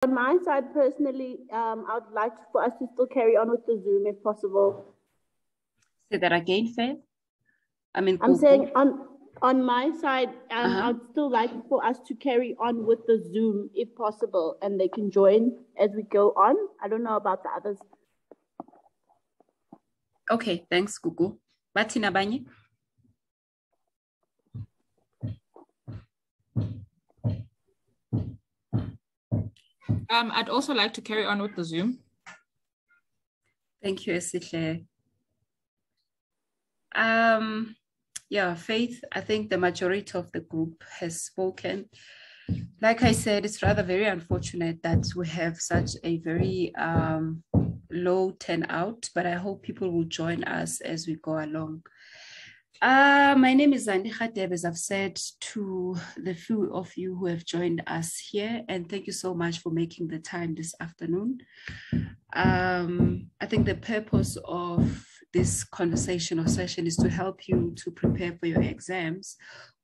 On my side, personally, I'd like for us to still carry on with the Zoom if possible. Say that again, Faith. I'm saying on my side, I'd still like for us to carry on with the Zoom if possible, and they can join as we go on. I don't know about the others. Okay, thanks, Gugu. Batina Banye. I'd also like to carry on with the Zoom. Thank you, Esihle. Yeah, Faith, I think the majority of the group has spoken. Like I said, it's rather very unfortunate that we have such a very low turnout, but I hope people will join us as we go along. My name is Zandi Khateb, as I've said to the few of you who have joined us here, and thank you so much for making the time this afternoon. I think the purpose of this conversation or session is to help you to prepare for your exams,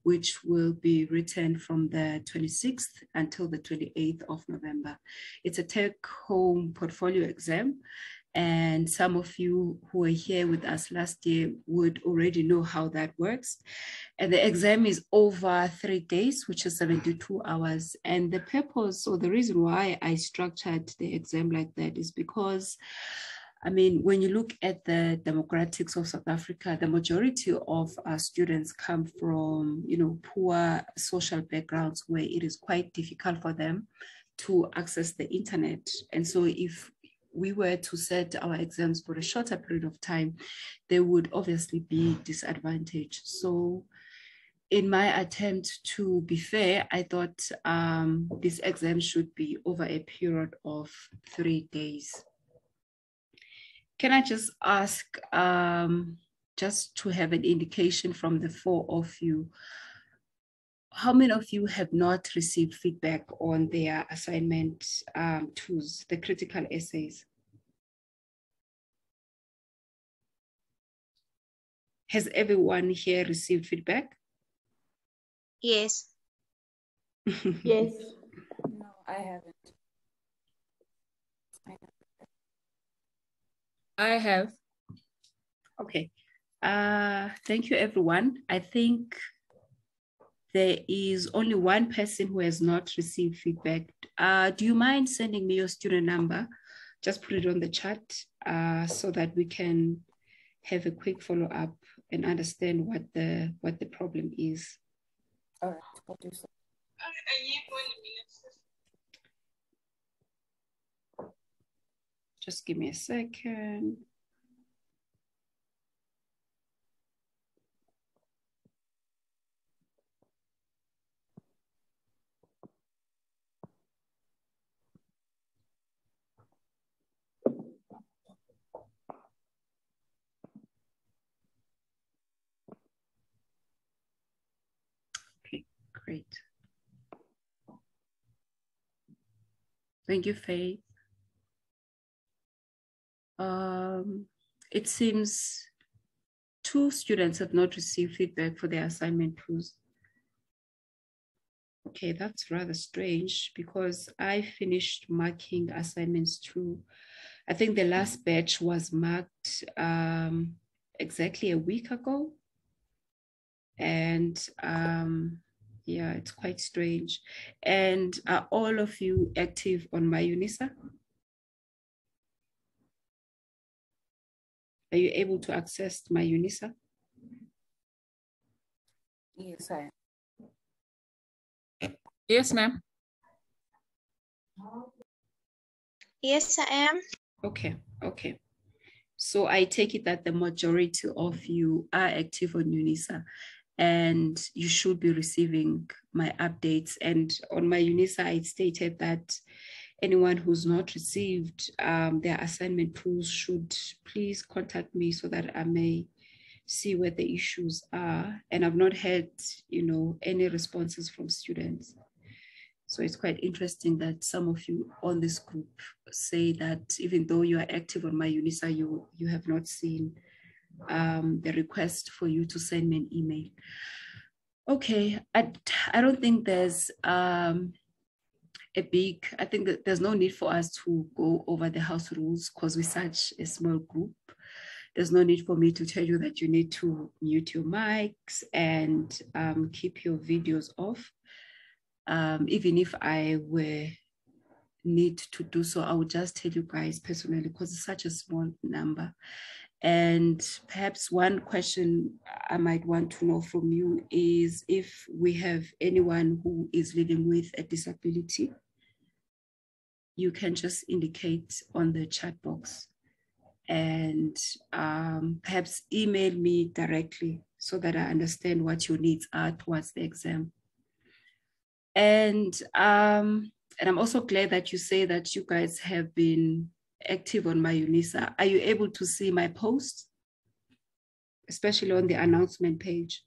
which will be written from the 26th until the 28th of November. It's a take-home portfolio exam, and some of you who were here with us last year would already know how that works. And the exam is over 3 days, which is 72 hours. And the purpose or the reason why I structured the exam like that is because, I mean, when you look at the demographics of South Africa, the majority of our students come from, poor social backgrounds where it is quite difficult for them to access the internet. And so if we were to set our exams for a shorter period of time, they would obviously be disadvantaged. So in my attempt to be fair, I thought this exam should be over a period of 3 days. Can I just ask, just to have an indication from the 4 of you, how many of you have not received feedback on their assignment tools, the critical essays? Has everyone here received feedback? Yes. Yes. No, I haven't. I have. Okay. Thank you, everyone. I think there is only one person who has not received feedback. Do you mind sending me your student number? Just put it on the chat so that we can have a quick follow-up and understand what the problem is. All right, I'll do so. Just give me a second. Okay, great. Thank you, Faith. It seems 2 students have not received feedback for their assignment tools. Okay, that's rather strange because I finished marking assignments too. I think the last batch was marked exactly a week ago. And yeah, it's quite strange. And are all of you active on MyUnisa? Are you able to access MyUnisa? Yes, I am. Yes, ma'am. Yes, I am. Okay, okay. So I take it that the majority of you are active on UNISA and you should be receiving my updates. And on my UNISA, I stated that anyone who's not received their assignment tools should please contact me so that I may see where the issues are. And I've not had, any responses from students. So it's quite interesting that some of you on this group say that even though you are active on my UNISA, you have not seen the request for you to send me an email. Okay, I don't think there's I think that there's no need for us to go over the house rules because we're such a small group. There's no need for me to tell you that you need to mute your mics and keep your videos off. Even if I were need to do so, I would just tell you guys personally because it's such a small number. And perhaps one question I might want to know from you is if we have anyone who is living with a disability, you can just indicate on the chat box and perhaps email me directly so that I understand what your needs are towards the exam. And I'm also glad that you say that you guys have been active on my UNISA. Are you able to see my posts, especially on the announcement page?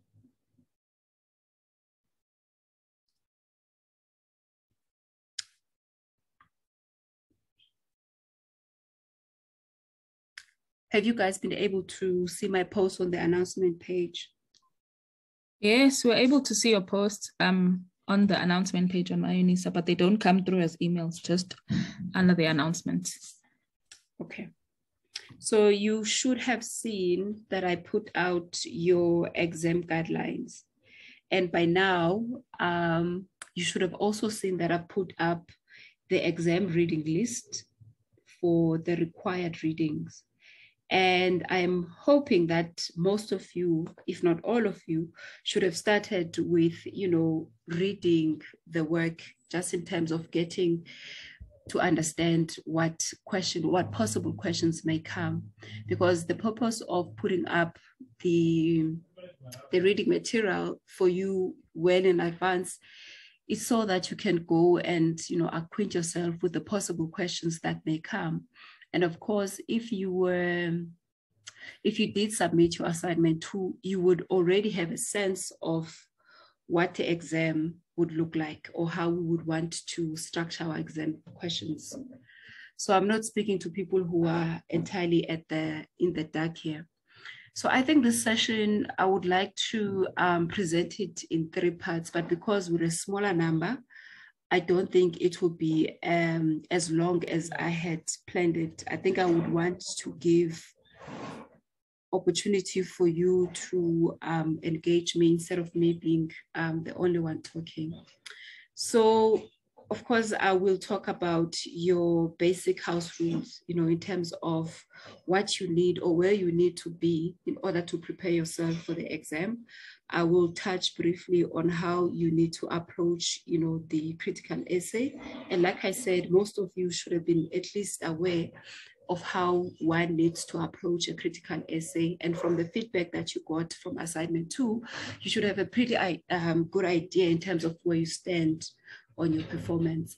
Have you guys been able to see my posts on the announcement page? Yes, we're able to see your posts on the announcement page on my UNISA, but they don't come through as emails, just under the announcements. Okay. So you should have seen that I put out your exam guidelines. And by now, you should have also seen that I put up the exam reading list for the required readings. And I'm hoping that most of you, if not all of you, should have started with, reading the work just in terms of getting to understand what possible questions may come. Because the purpose of putting up the reading material for you well in advance is so that you can go and, acquaint yourself with the possible questions that may come. And of course, if you did submit your assignment 2, you would already have a sense of what the exam would look like or how we would want to structure our exam questions. So I'm not speaking to people who are entirely in the dark here. So I think this session, I would like to present it in 3 parts, but because we're a smaller number, I don't think it will be as long as I had planned it. I think I would want to give opportunity for you to engage me instead of me being the only one talking. So, of course, I will talk about your basic house rules, in terms of what you need or where you need to be in order to prepare yourself for the exam. I will touch briefly on how you need to approach, the critical essay. And like I said, most of you should have been at least aware of how one needs to approach a critical essay. And from the feedback that you got from assignment 2, you should have a pretty good idea in terms of where you stand on your performance.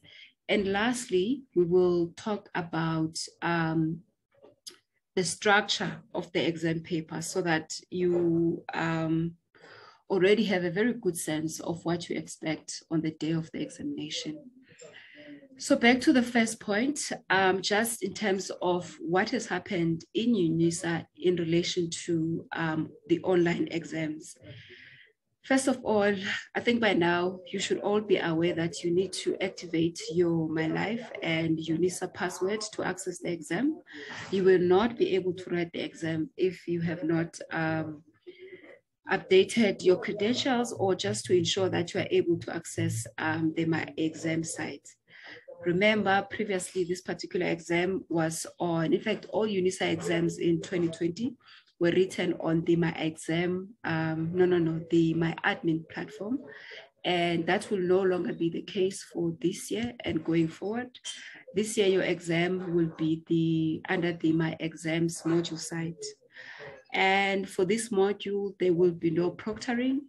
And lastly, we will talk about the structure of the exam paper so that you already have a very good sense of what you expect on the day of the examination. So back to the first point, just in terms of what has happened in UNISA in relation to the online exams. First of all, I think by now you should all be aware that you need to activate your My Life and UNISA password to access the exam. You will not be able to write the exam if you have not updated your credentials or just to ensure that you are able to access the My Exam site. Remember, previously, this particular exam was on, in fact, all UNISA exams in 2020 were written on the My Exam, the My Admin platform. And that will no longer be the case for this year and going forward. This year, your exam will be under the My Exams module site. And for this module, there will be no proctoring.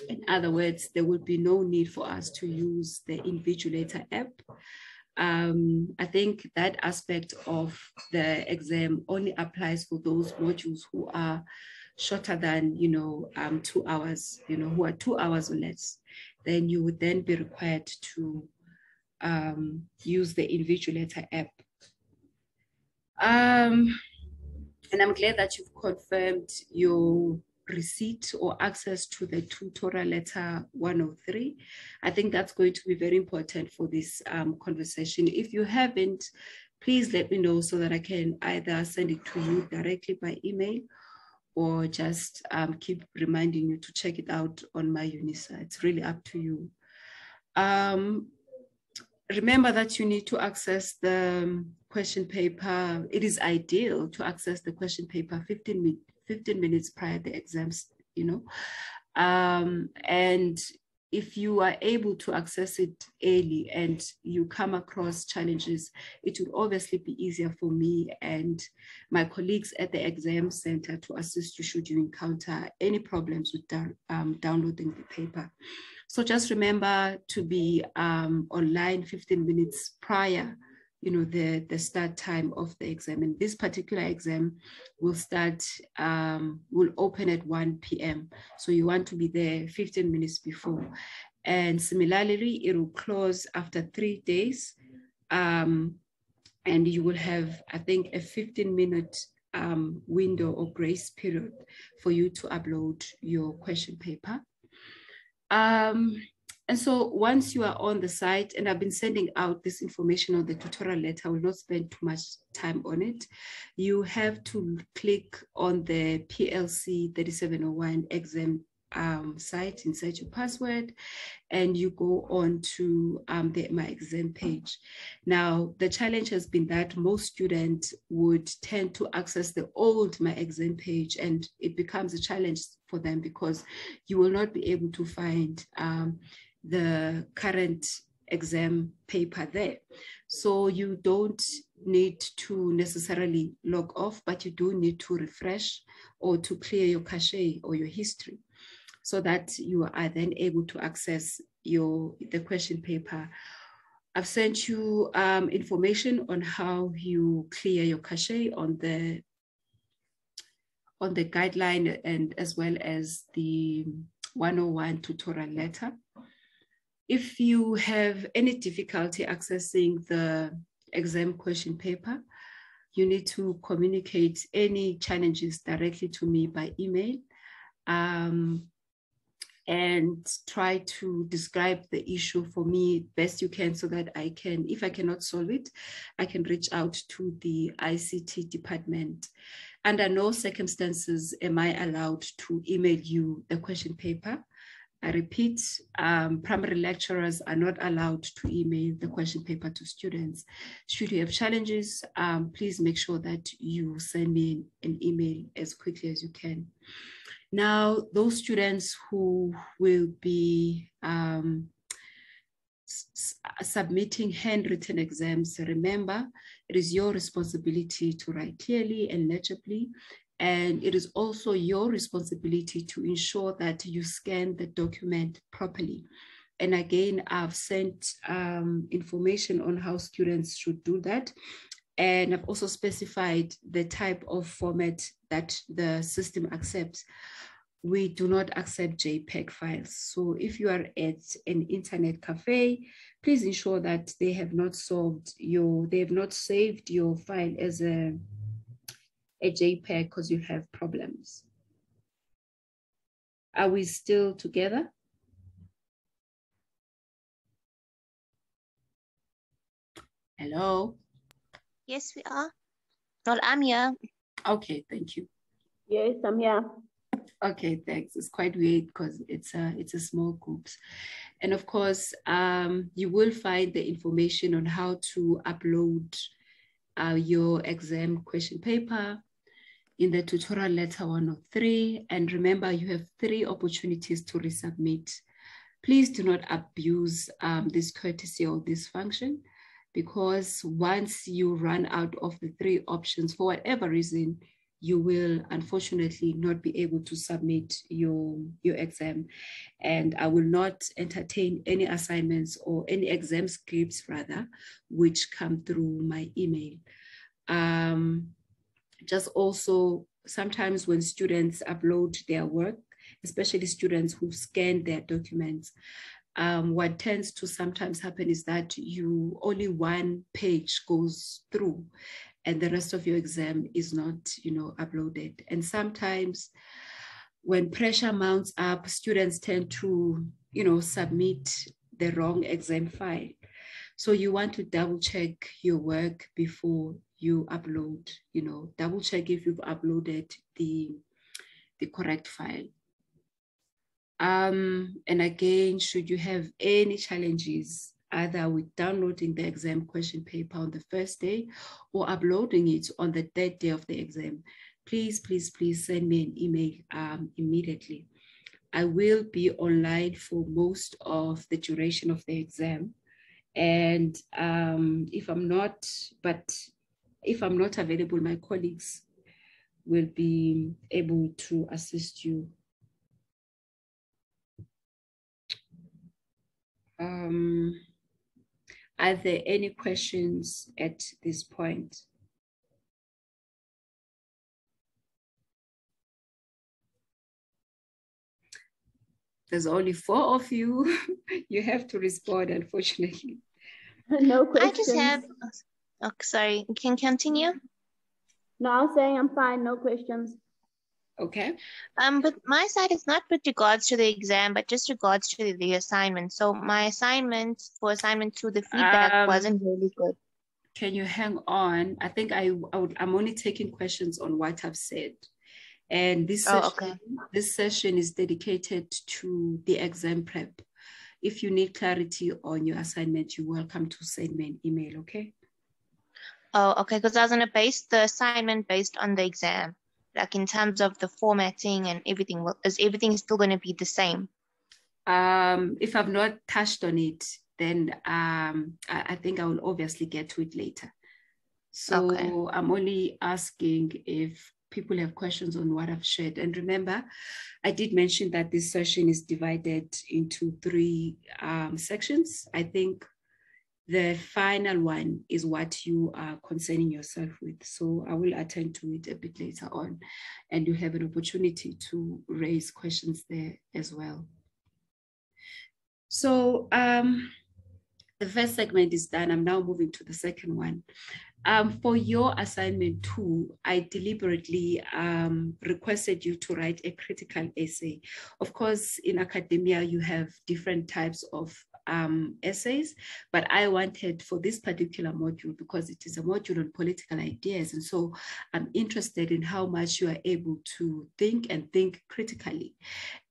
In other words, there will be no need for us to use the Invigilator app. I think that aspect of the exam only applies for those modules who are shorter than 2 hours, who are 2 hours or less. Then you would then be required to use the Invigilator app. And I'm glad that you've confirmed your receipt or access to the tutorial letter 103. I think that's going to be very important for this conversation. If you haven't, please let me know so that I can either send it to you directly by email or just keep reminding you to check it out on my UNISA. It's really up to you. Remember that you need to access the question paper. It is ideal to access the question paper 15 minutes prior to the exams, you know. And if you are able to access it early and you come across challenges, it would obviously be easier for me and my colleagues at the exam center to assist you should you encounter any problems with downloading the paper. So just remember to be online 15 minutes prior, you know, the start time of the exam. And this particular exam will start, will open at 1 p.m. So you want to be there 15 minutes before. And similarly, it will close after 3 days. And you will have, I think, a 15-minute window or grace period for you to upload your question paper. And so once you are on the site, and I've been sending out this information on the tutorial letter, I will not spend too much time on it. You have to click on the PLC3701 exam site, insert your password, and you go on to the My Exam page. Now, the challenge has been that most students would tend to access the old My Exam page, and it becomes a challenge for them because you will not be able to find the current exam paper there. So you don't need to necessarily log off, but you do need to refresh or to clear your cache or your history so that you are then able to access the question paper. I've sent you information on how you clear your cache on the guideline and as well as the 101 tutorial letter. If you have any difficulty accessing the exam question paper, you need to communicate any challenges directly to me by email and try to describe the issue for me best you can so that I can, if I cannot solve it, I can reach out to the ICT department. Under no circumstances am I allowed to email you the question paper. I repeat, primary lecturers are not allowed to email the question paper to students. Should you have challenges, please make sure that you send me an email as quickly as you can. Now, those students who will be submitting handwritten exams, remember, it is your responsibility to write clearly and legibly. And it is also your responsibility to ensure that you scan the document properly. And again, I've sent information on how students should do that. And I've also specified the type of format that the system accepts. We do not accept JPEG files. So if you are at an internet cafe, please ensure that they have not saved your file as a JPEG because you have problems. Are we still together? Hello? Yes, we are. Well, I'm here. Okay, thank you. Yes, I'm here. Okay, thanks. It's quite weird because it's a small group. And of course, you will find the information on how to upload your exam question paper in the tutorial letter 103. And remember, you have 3 opportunities to resubmit. Please do not abuse this courtesy or this function, because once you run out of the 3 options, for whatever reason, you will unfortunately not be able to submit your exam. And I will not entertain any assignments or any exam scripts rather, which come through my email. Just also, sometimes when students upload their work, especially students who've scanned their documents, what tends to sometimes happen is that only 1 page goes through and the rest of your exam is not, uploaded. And sometimes when pressure mounts up, students tend to, submit the wrong exam file. So you want to double check your work before you upload, double check if you've uploaded the correct file. And again, should you have any challenges, either with downloading the exam question paper on the first day or uploading it on the third day of the exam, please send me an email immediately. I will be online for most of the duration of the exam. And if I'm not available, my colleagues will be able to assist you. Are there any questions at this point? There's only 4 of you. You have to respond, unfortunately. No questions. I just have, oh, sorry, can continue? No, I'm saying I'm fine, no questions. Okay. But my side is not with regards to the exam, but just regards to the assignment. So my assignment for assignment 2, the feedback wasn't really good. Can you hang on? I think I'm only taking questions on what I've said. And this session is dedicated to the exam prep. If you need clarity on your assignment, you're welcome to send me an email, okay? Oh, okay, because I was going to base the assignment based on the exam. Like in terms of the formatting and everything, is everything still going to be the same? If I've not touched on it, then I think I will obviously get to it later. So okay. I'm only asking if people have questions on what I've shared. And remember, I did mention that this session is divided into 3 sections. I think the final one is what you are concerning yourself with. So I will attend to it a bit later on, and you have an opportunity to raise questions there as well. So the first segment is done. I'm now moving to the second one. For your assignment 2, I deliberately requested you to write a critical essay. Of course, in academia, you have different types of essays, but I wanted for this particular module, because it is a module on political ideas, and so I'm interested in how much you are able to think critically,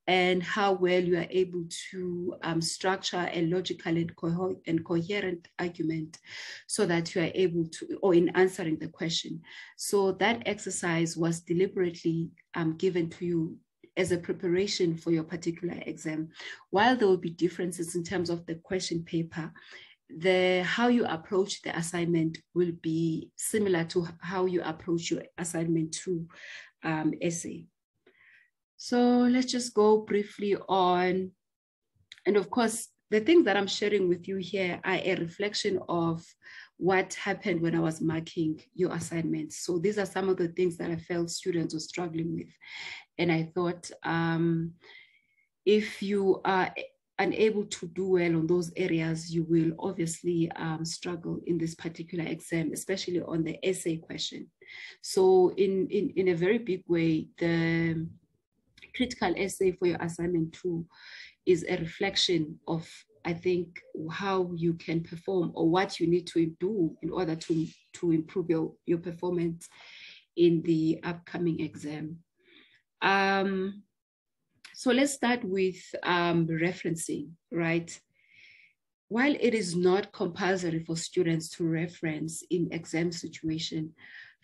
and how well you are able to structure a logical and coherent argument so that you are able to, or in answering the question. So that exercise was deliberately given to you as a preparation for your particular exam. While there will be differences in terms of the question paper, how you approach the assignment will be similar to how you approach your assignment 2 essay. So let's just go briefly on, and of course, the things that I'm sharing with you here are a reflection of what happened when I was marking your assignments. So these are some of the things that I felt students were struggling with. And I thought, if you are unable to do well on those areas, you will obviously struggle in this particular exam, especially on the essay question. So in a very big way, the critical essay for your assignment 2 is a reflection of, I think, how you can perform or what you need to do in order to improve your performance in the upcoming exam. So let's start with referencing, right? While it is not compulsory for students to reference in exam situation,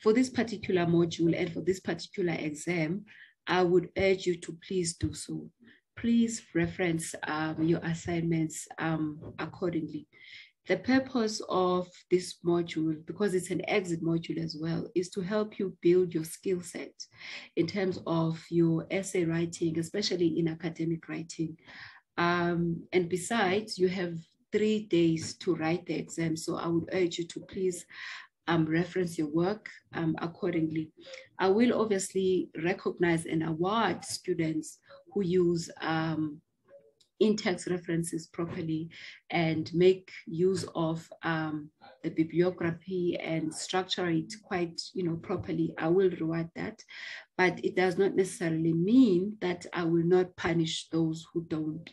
for this particular module and for this particular exam, I would urge you to please do so. Please reference your assignments accordingly. The purpose of this module, because it's an exit module as well, is to help you build your skill set in terms of your essay writing, especially in academic writing. And besides, you have 3 days to write the exam. So I would urge you to please reference your work accordingly. I will obviously recognize and award students who use in-text references properly and make use of the bibliography and structure it quite, properly, I will reward that. But it does not necessarily mean that I will not punish those who don't.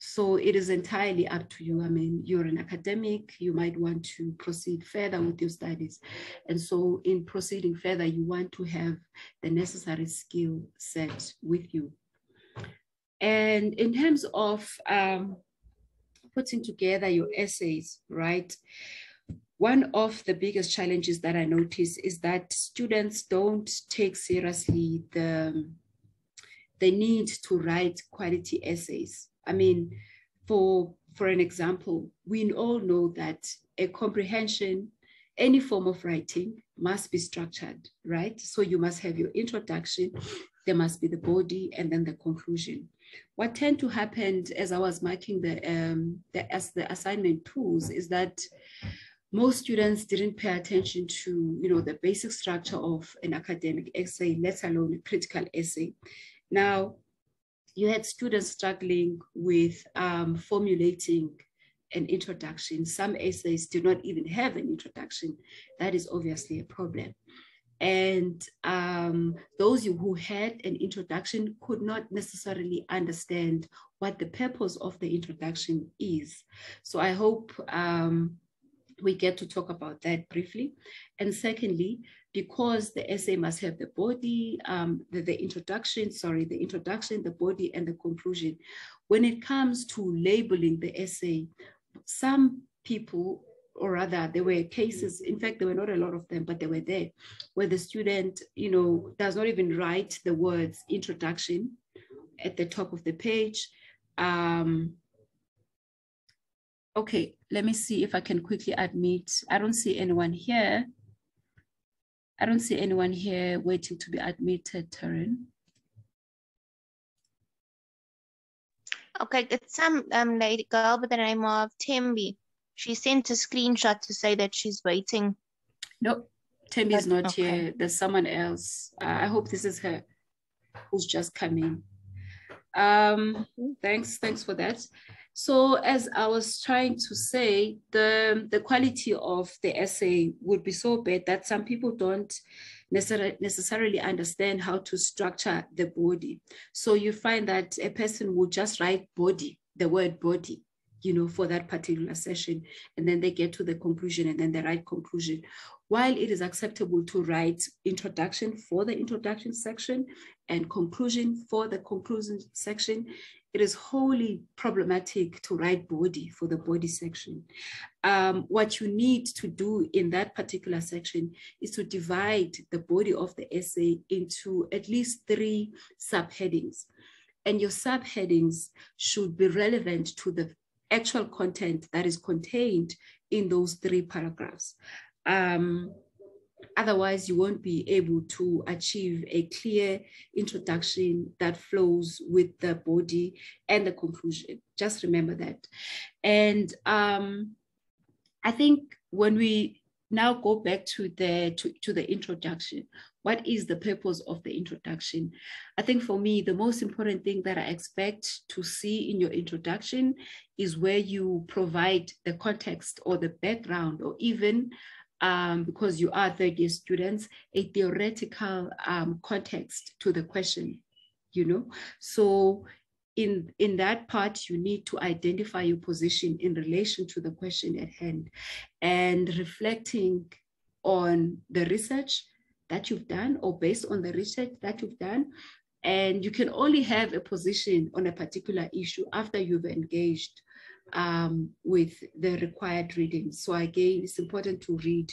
So it is entirely up to you. I mean, you're an academic, you might want to proceed further with your studies. And so in proceeding further, you want to have the necessary skill set with you. And in terms of putting together your essays, right? One of the biggest challenges that I notice is that students don't take seriously the need to write quality essays. I mean, for an example, we all know that a comprehension, any form of writing must be structured, right? So you must have your introduction, there must be the body, and then the conclusion. What tend to happen as I was marking the assignment tools is that most students didn't pay attention to, the basic structure of an academic essay, let alone a critical essay. Now, you had students struggling with formulating an introduction. Some essays do not even have an introduction. That is obviously a problem. And those who had an introduction could not necessarily understand what the purpose of the introduction is. So I hope we get to talk about that briefly. And secondly, because the essay must have the body, the introduction, the body, and the conclusion. When it comes to labeling the essay, some people, or rather there were cases, in fact, there were not a lot of them, but they were there, where the student, does not even write the words introduction at the top of the page. Okay, let me see if I can quickly admit. I don't see anyone here. I don't see anyone here waiting to be admitted, Taryn. Okay, it's some lady girl by the name of Tembi. She sent a screenshot to say that she's waiting. No, Tembi is not here. There's someone else. I hope this is her who's just come in. Thanks for that. So as I was trying to say, the quality of the essay would be so bad that some people don't necessarily understand how to structure the body. So you find that a person would just write body, the word body, for that particular session, and then they get to the conclusion and then they write conclusion. While it is acceptable to write introduction for the introduction section and conclusion for the conclusion section, it is wholly problematic to write body for the body section. What you need to do in that particular section is to divide the body of the essay into at least 3 subheadings. And your subheadings should be relevant to the actual content that is contained in those 3 paragraphs. Otherwise, you won't be able to achieve a clear introduction that flows with the body and the conclusion. Just remember that. And I think when we now go back to the introduction, what is the purpose of the introduction? I think for me, the most important thing that I expect to see in your introduction is where you provide the context or the background, or even because you are third-year students, a theoretical context to the question, So in that part, you need to identify your position in relation to the question at hand and reflecting on the research that you've done or based on the research that you've done. And you can only have a position on a particular issue after you've engaged with the required reading. So again, it's important to read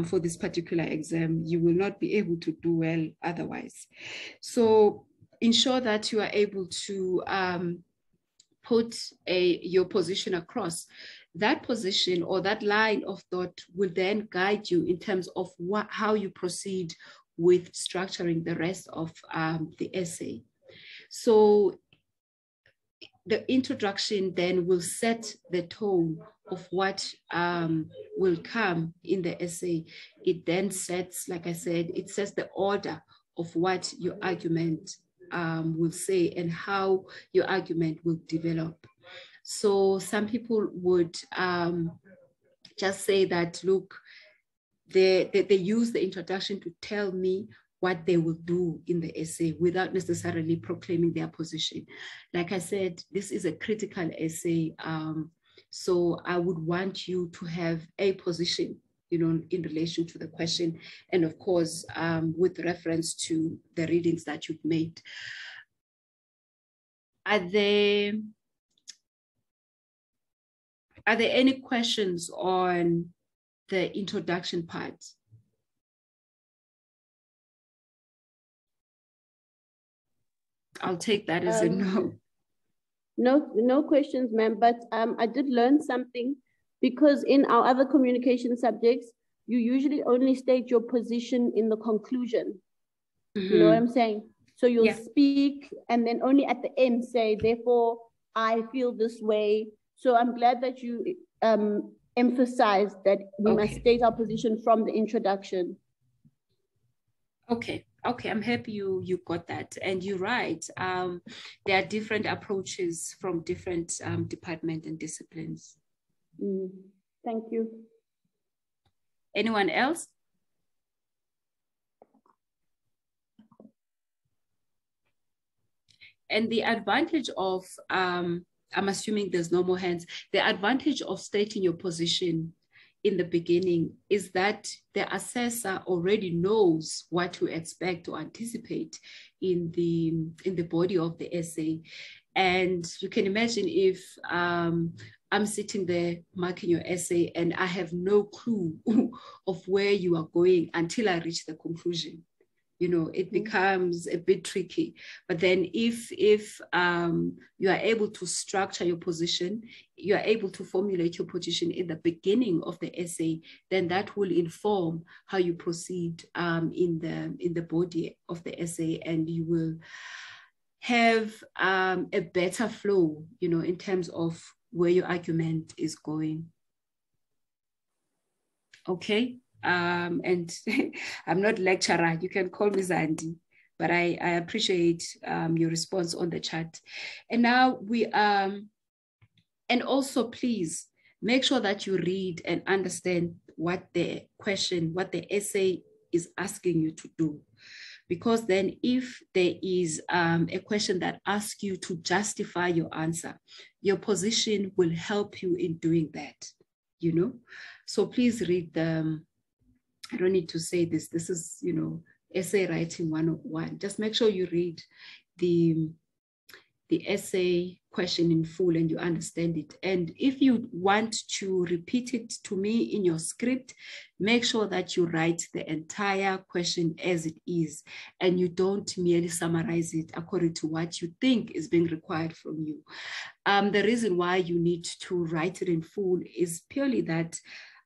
for this particular exam. You will not be able to do well otherwise. So ensure that you are able to put your position across. That position or that line of thought will then guide you in terms of how you proceed with structuring the rest of the essay. So the introduction then will set the tone of what will come in the essay. It then sets, like I said, it sets the order of what your argument will say and how your argument will develop. So some people would just say that, look, they use the introduction to tell me what they will do in the essay without necessarily proclaiming their position. Like I said, this is a critical essay. So I would want you to have a position, you know, in relation to the question. And of course, with reference to the readings that you've made. Are there any questions on the introduction part? I'll take that as a no. No questions, ma'am, but I did learn something, because in our other communication subjects, you usually only state your position in the conclusion. You know what I'm saying? So you'll speak and then only at the end say, therefore, I feel this way. So I'm glad that you emphasized that we must state our position from the introduction. Okay, I'm happy you got that. And you're right. There are different approaches from different departments and disciplines. Thank you. Anyone else? And the advantage of, I'm assuming there's no more hands, the advantage of stating your position in the beginning is that the assessor already knows what to expect or anticipate in the body of the essay. And you can imagine if I'm sitting there marking your essay and I have no clue of where you are going until I reach the conclusion. You know, it becomes a bit tricky. But then if you are able to structure your position, you are able to formulate your position in the beginning of the essay, then that will inform how you proceed in the body of the essay, and you will have a better flow, you know, in terms of where your argument is going. Okay. And I'm not lecturer, you can call me Zandi, but I appreciate your response on the chat. And now and also please make sure that you read and understand what the essay is asking you to do. Because then if there is a question that asks you to justify your answer, your position will help you in doing that, you know? So please read I don't need to say this. This is, you know, essay writing 101. Just make sure you read the essay question in full and you understand it. And if you want to repeat it to me in your script, make sure that you write the entire question as it is, and you don't merely summarize it according to what you think is being required from you. The reason why you need to write it in full is purely that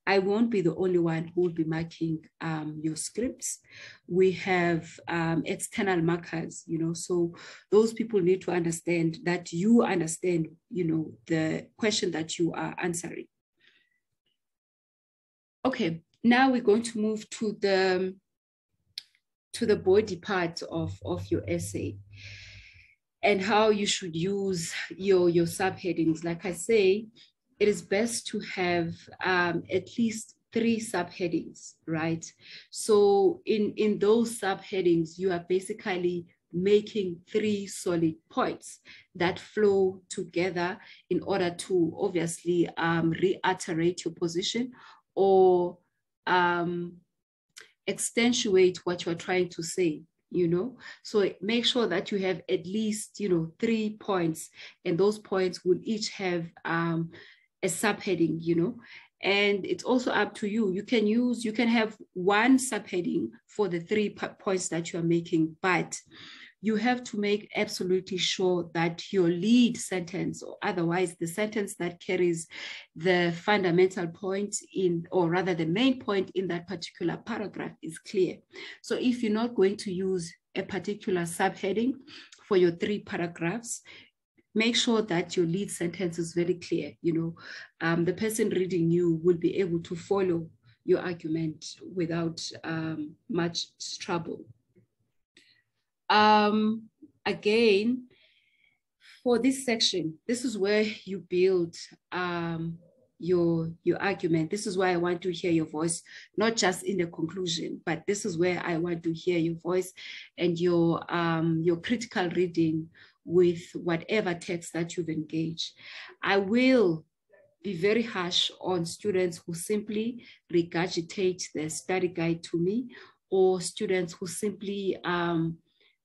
I won't be the only one who will be marking your scripts. We have external markers, you know, so those people need to understand that you understand, you know, the question that you are answering. Okay, now we're going to move to the body part of your essay and how you should use your subheadings. Like I say, it is best to have at least 3 subheadings, right? So in those subheadings, you are basically making 3 solid points that flow together in order to obviously reiterate your position or accentuate what you're trying to say, you know? So make sure that you have at least, you know, 3 points, and those points will each have a subheading, you know, and it's also up to you. You can have 1 subheading for the 3 points that you are making, but you have to make absolutely sure that your lead sentence, or otherwise the sentence that carries the fundamental point in, or rather the main point in that particular paragraph, is clear. So if you're not going to use a particular subheading for your 3 paragraphs, make sure that your lead sentence is very clear. You know, the person reading you will be able to follow your argument without much trouble. again, for this section, this is where you build your argument. This is why I want to hear your voice, not just in the conclusion, but this is where I want to hear your voice and your critical reading with whatever text that you've engaged. I will be very harsh on students who simply regurgitate the study guide to me, or students who simply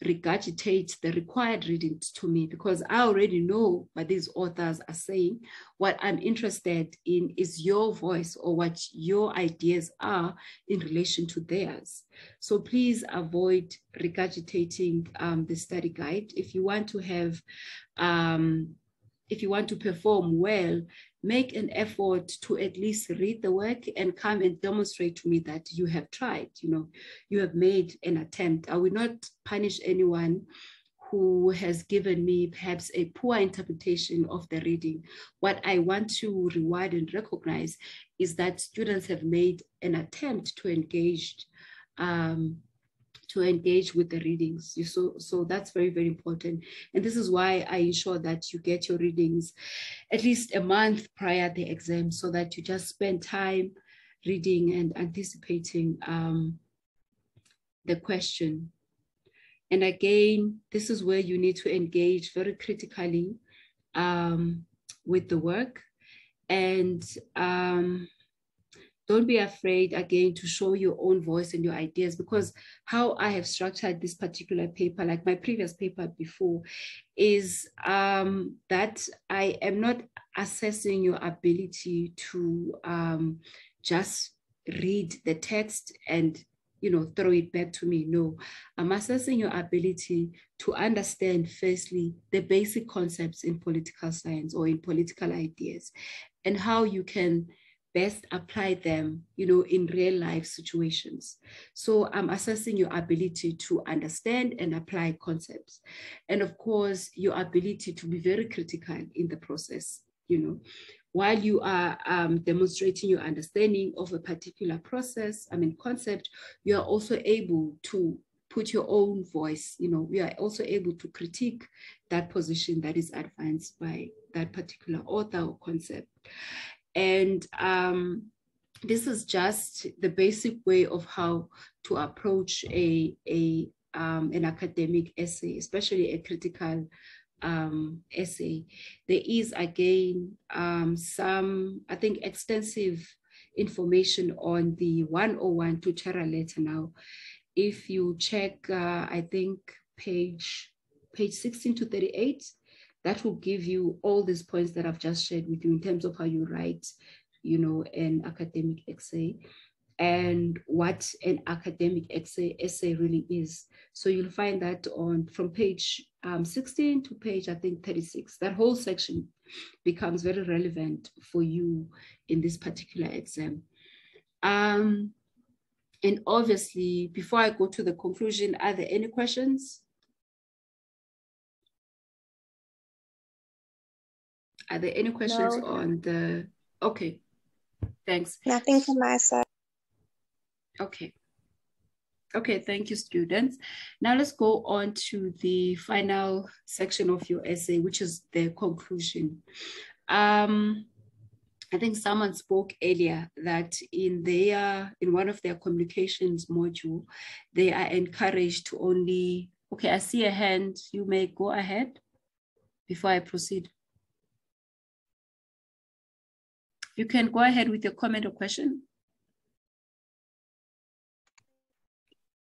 regurgitate the required reading to me, because I already know what these authors are saying. What I'm interested in is your voice, or what your ideas are in relation to theirs. So please avoid regurgitating the study guide. If you want to have, if you want to perform well, make an effort to at least read the work and come and demonstrate to me that you have tried, you have made an attempt. I will not punish anyone who has given me perhaps a poor interpretation of the reading. What I want to reward and recognize is that students have made an attempt to engage with the readings. So that's very, very important. And this is why I ensure that you get your readings at least a month prior to the exam, so that you just spend time reading and anticipating the question. And again, this is where you need to engage very critically with the work. And don't be afraid, again, to show your own voice and your ideas, because how I have structured this particular paper, like my previous paper before, is that I am not assessing your ability to just read the text and throw it back to me. No, I'm assessing your ability to understand, firstly, the basic concepts in political science or in political ideas, and how you can best apply them, in real life situations. So I'm assessing your ability to understand and apply concepts. And of course, your ability to be very critical in the process, While you are demonstrating your understanding of a particular concept, you are also able to put your own voice, we are also able to critique that position that is advanced by that particular author or concept. And this is just the basic way of how to approach an academic essay, especially a critical essay. There is, again, some, I think, extensive information on the 101 tutorial letter now. If you check, I think, page 16 to 38, that will give you all these points that I've just shared with you in terms of how you write, an academic essay and what an academic essay really is. So you'll find that from page 16 to page, I think, 36. That whole section becomes very relevant for you in this particular exam. And obviously, before I go to the conclusion, are there any questions? Are there any questions on the, okay, thanks. Nothing from my side. Okay, thank you, students. Now let's go on to the final section of your essay, which is the conclusion. I think someone spoke earlier that in one of their communications module, they are encouraged to only, okay, I see a hand, you may go ahead before I proceed. You can go ahead with your comment or question.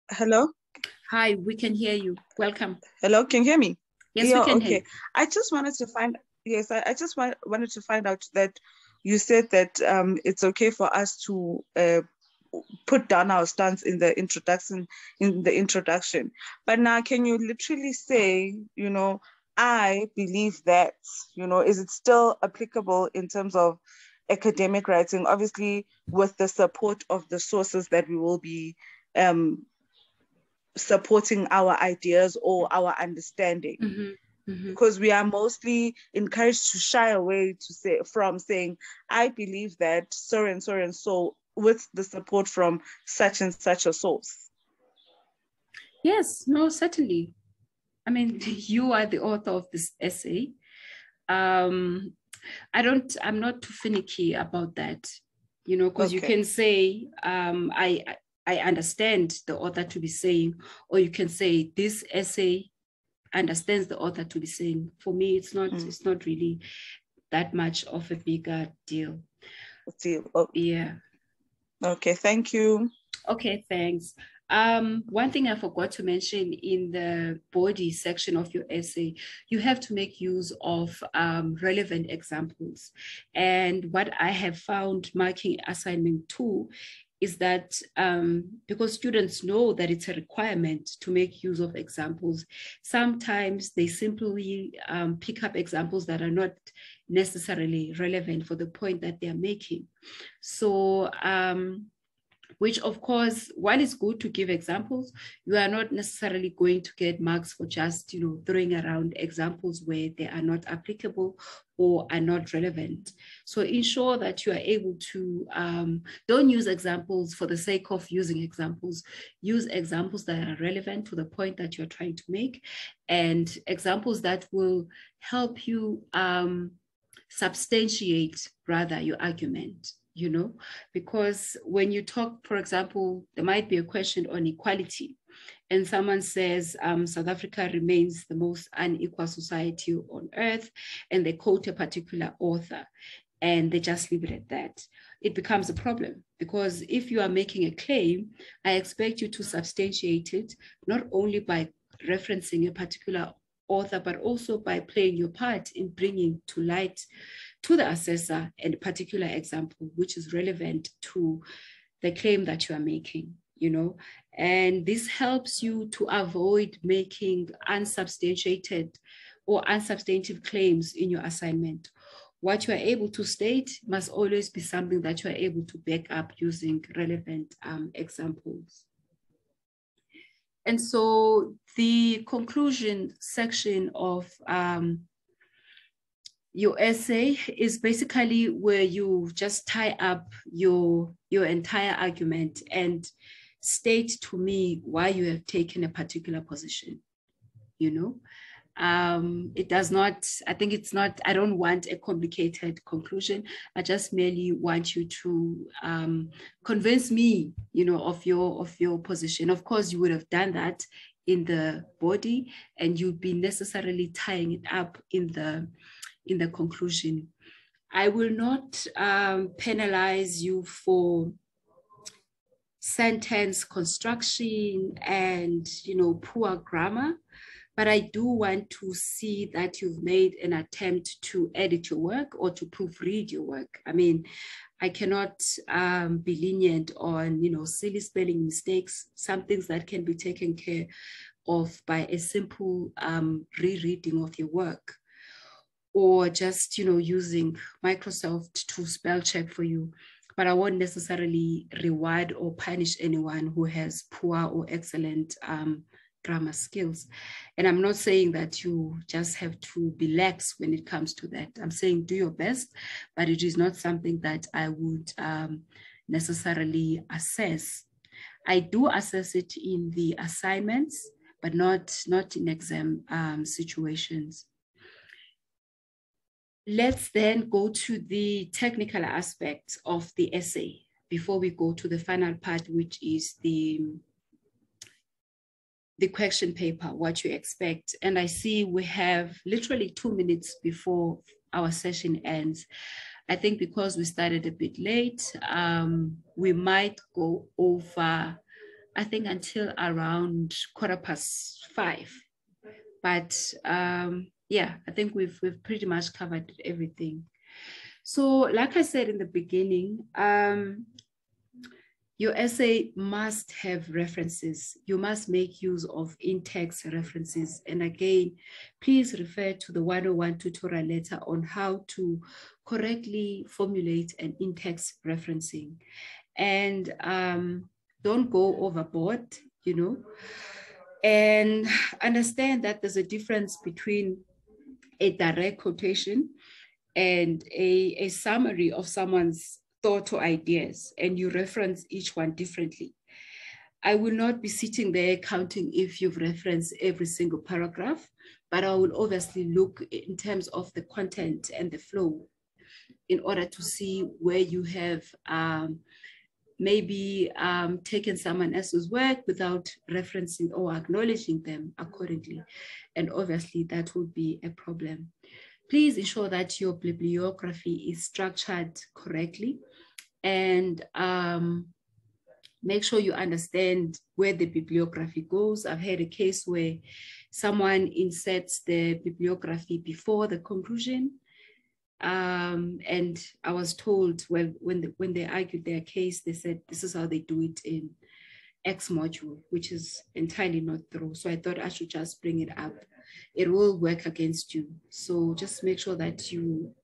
Hello? Hi, we can hear you. Welcome. Hello, can you hear me? Yes, we can hear you. I just wanted to find, wanted to find out that you said that it's okay for us to put down our stance in the introduction. But now, can you literally say, I believe that, is it still applicable in terms of academic writing, obviously with the support of the sources that we will be supporting our ideas or our understanding? Because we are mostly encouraged to shy away from saying, I believe that so and so and so, with the support from such and such a source. Yes, no, certainly. I mean, you are the author of this essay. I'm not too finicky about that, you know, because you can say, I understand the author to be saying, or you can say this essay understands the author to be saying. For me, it's not really that much of a bigger deal. Oh. Yeah. Okay, thank you. Okay, thanks. One thing I forgot to mention in the body section of your essay, you have to make use of relevant examples. And what I have found marking assignment 2 is that because students know that it's a requirement to make use of examples, sometimes they simply pick up examples that are not necessarily relevant for the point that they're making. So, which of course, while it's good to give examples, you are not necessarily going to get marks for just, you know, throwing around examples where they are not applicable or are not relevant. So ensure that you are able to, don't use examples for the sake of using examples. Use examples that are relevant to the point that you're trying to make, and examples that will help you substantiate rather your argument. You know, because when you talk, for example, there might be a question on equality, and someone says South Africa remains the most unequal society on earth, and they quote a particular author, and they just leave it at that. It becomes a problem, because if you are making a claim, I expect you to substantiate it, not only by referencing a particular author, but also by playing your part in bringing to light to the assessor a particular example which is relevant to the claim that you are making, you know. And this helps you to avoid making unsubstantiated or unsubstantive claims in your assignment. What you are able to state must always be something that you are able to back up using relevant examples. And so the conclusion section of your essay is basically where you just tie up your entire argument and state to me why you have taken a particular position, you know. It does not, I think it's not, I don't want a complicated conclusion. I just merely want you to convince me, you know, of your position. Of course, you would have done that in the body, and you'd be necessarily tying it up in the conclusion. I will not penalize you for sentence construction and, you know, poor grammar, but I do want to see that you've made an attempt to edit your work or to proofread your work. I mean, I cannot be lenient on, you know, silly spelling mistakes, some things that can be taken care of by a simple rereading of your work, or just, you know, using Microsoft to spell check for you. But I won't necessarily reward or punish anyone who has poor or excellent grammar skills. And I'm not saying that you just have to be lax when it comes to that. I'm saying do your best, but it is not something that I would necessarily assess. I do assess it in the assignments, but not in exam situations. Let's then go to the technical aspects of the essay before we go to the final part, which is the question paper, what you expect. And I see we have literally 2 minutes before our session ends. I think because we started a bit late, we might go over, I think, until around 5:15. But yeah, I think we've pretty much covered everything. So like I said in the beginning, your essay must have references. You must make use of in-text references. And again, please refer to the 101 tutorial letter on how to correctly formulate an in-text referencing. And don't go overboard, you know, and understand that there's a difference between a direct quotation and a summary of someone's thought or ideas, and you reference each one differently. I will not be sitting there counting if you've referenced every single paragraph, but I will obviously look in terms of the content and the flow in order to see where you have maybe taken someone else's work without referencing or acknowledging them accordingly. And obviously that would be a problem. Please ensure that your bibliography is structured correctly, and make sure you understand where the bibliography goes. I've had a case where someone inserts the bibliography before the conclusion. And I was told, well, when they argued their case, they said, this is how they do it in X module, which is entirely not true. So I thought I should just bring it up. It will work against you. So just make sure that you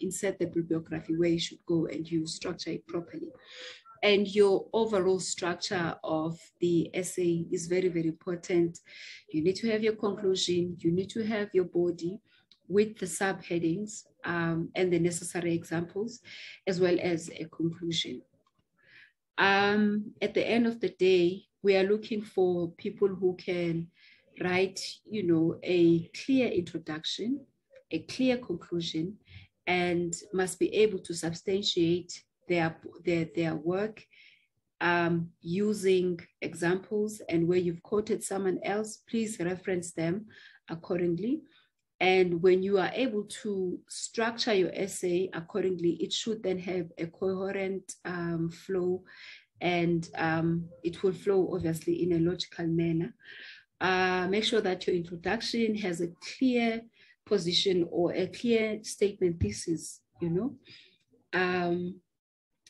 insert the bibliography where you should go and you structure it properly. And your overall structure of the essay is very, very important. You need to have your conclusion, you need to have your body with the subheadings and the necessary examples, as well as a conclusion. At the end of the day, we are looking for people who can write, you know, a clear introduction, a clear conclusion, and must be able to substantiate their work using examples, and where you've quoted someone else, please reference them accordingly. And when you are able to structure your essay accordingly, it should then have a coherent flow, and it will flow obviously in a logical manner. Make sure that your introduction has a clear position or a clear statement thesis, you know.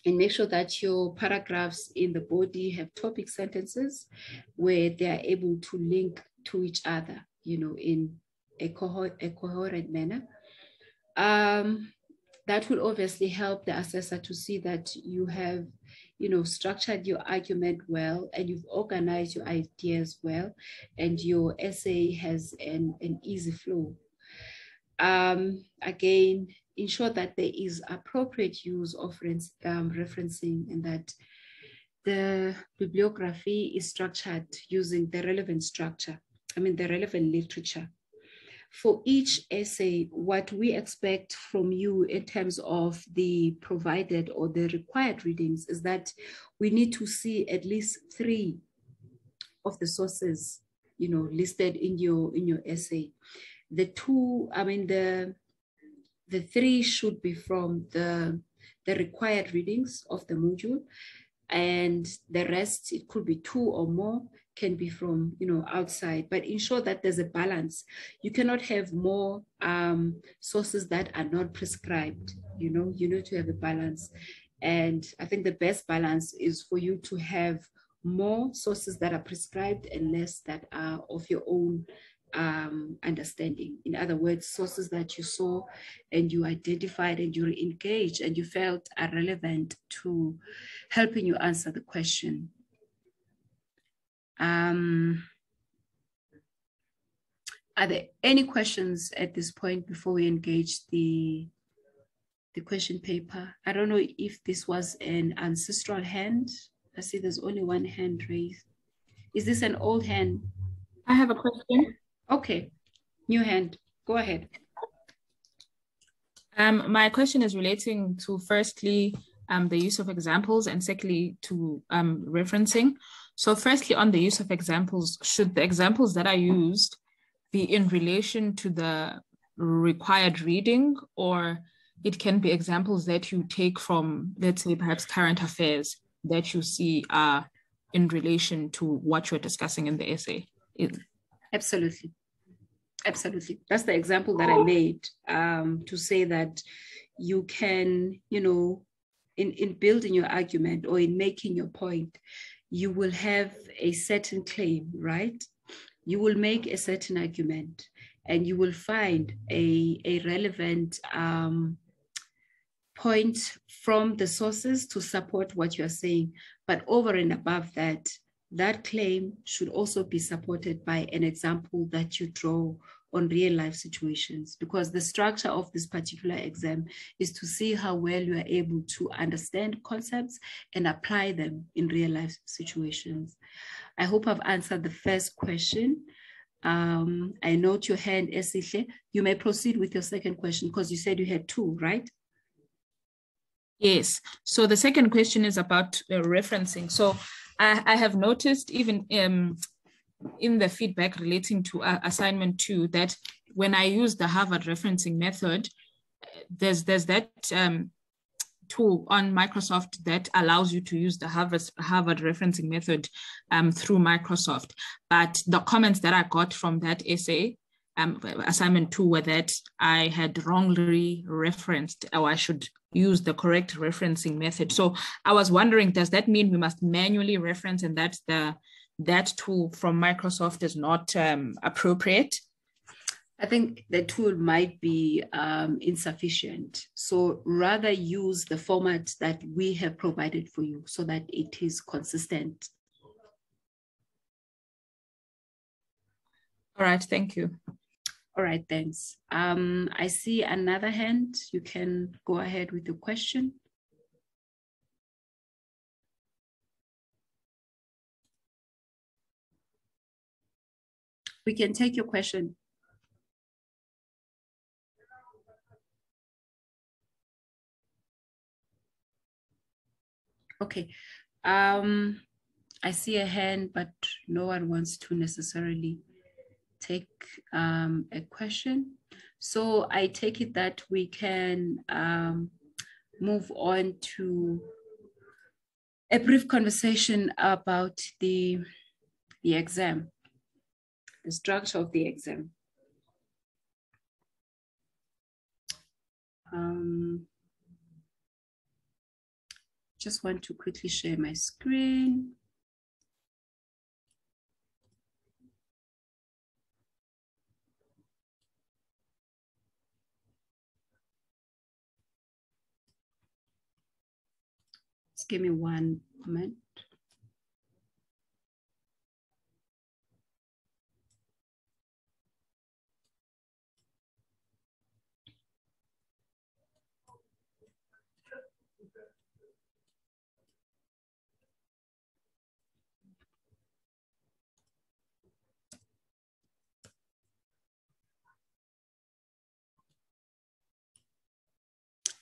And make sure that your paragraphs in the body have topic sentences where they are able to link to each other, you know, in a coherent manner. That will obviously help the assessor to see that you have, you know, structured your argument well, and you've organized your ideas well, and your essay has an easy flow. Again, ensure that there is appropriate use of referencing, and that the bibliography is structured using the relevant structure, the relevant literature. For each essay, what we expect from you in terms of the provided or the required readings is that we need to see at least 3 of the sources, you know, listed in your essay. The 3 should be from the required readings of the module, and the rest, it could be 2 or more, can be from, you know, outside. But ensure that there's a balance. You cannot have more sources that are not prescribed. You know, you need to have a balance. And I think the best balance is for you to have more sources that are prescribed and less that are of your own understanding. In other words, sources that you saw and you identified and you engaged and you felt are relevant to helping you answer the question. Are there any questions at this point before we engage the question paper? I don't know if this was an ancestral hand. I see there's only one hand raised. Is this an old hand? I have a question. Okay, new hand, go ahead. My question is relating to, firstly, the use of examples, and secondly, to referencing. So firstly, on the use of examples, should the examples that are used be in relation to the required reading, or it can be examples that you take from, let's say, perhaps current affairs that you see are in relation to what you're discussing in the essay? Absolutely. Absolutely. That's the example that I made to say that you can, you know, in building your argument or in making your point, you will have a certain claim, right? You will make a certain argument and you will find a relevant point from the sources to support what you're saying. But over and above that, that claim should also be supported by an example that you draw on real life situations, because the structure of this particular exam is to see how well you are able to understand concepts and apply them in real life situations. I hope I've answered the first question. I note your hand, Esihle. You may proceed with your second question because you said you had two, right? Yes. So the second question is about referencing. So I have noticed even in the feedback relating to assignment 2 that when I use the Harvard referencing method, there's that tool on Microsoft that allows you to use the Harvard referencing method through Microsoft. But the comments that I got from that essay, assignment 2, were that I had wrongly referenced, or I should use the correct referencing method. So I was wondering, does that mean we must manually reference and that that tool from Microsoft is not appropriate? I think the tool might be insufficient. So rather use the format that we have provided for you so that it is consistent. All right, thank you. All right, thanks. I see another hand. You can go ahead with your question. We can take your question. Okay. I see a hand, but no one wants to necessarily take a question. So I take it that we can move on to a brief conversation about the exam, the structure of the exam. Just want to quickly share my screen. Just give me one moment.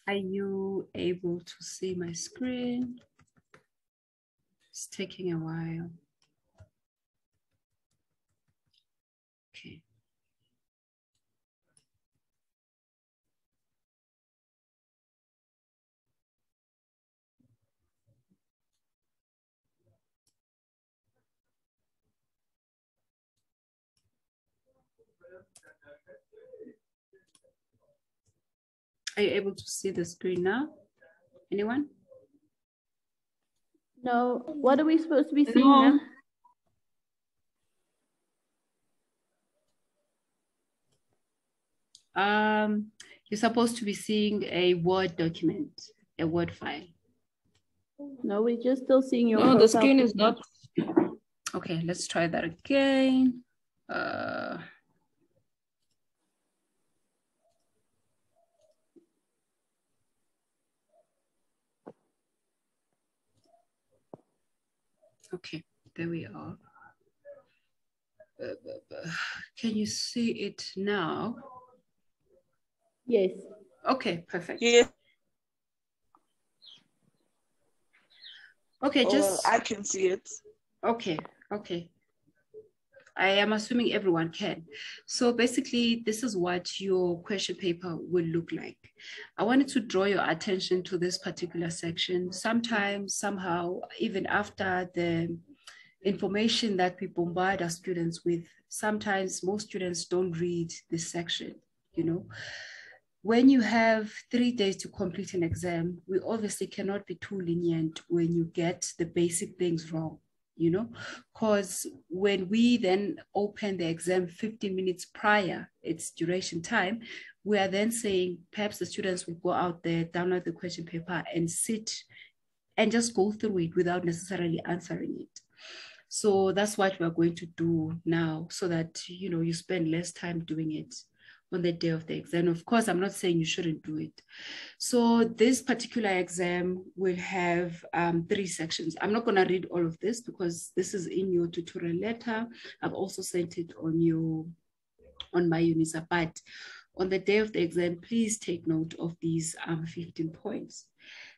Are you able to see my screen? It's taking a while. Okay. Are you able to see the screen now? Anyone? No. What are we supposed to be seeing now? You're supposed to be seeing a Word document, a Word file. No, we're just still seeing your No, the screen is not. Okay, let's try that again. Okay, there we are. Can you see it now? Yes. Okay, perfect. Yeah. Okay, just I can see it. Okay, okay. I am assuming everyone can. So basically, this is what your question paper will look like. I wanted to draw your attention to this particular section. Sometimes, somehow, even after the information that we bombard our students with, sometimes most students don't read this section, you know. When you have 3 days to complete an exam, we obviously cannot be too lenient when you get the basic things wrong, you know, because when we then open the exam 15 minutes prior its duration time, we are then saying perhaps the students will go out there, download the question paper and sit and just go through it without necessarily answering it. So that's what we're going to do now, so that, you know, you spend less time doing it on the day of the exam. Of course, I'm not saying you shouldn't do it. So this particular exam will have 3 sections. I'm not going to read all of this because this is in your tutorial letter. I've also sent it on my UNISA, but on the day of the exam, please take note of these 15 points.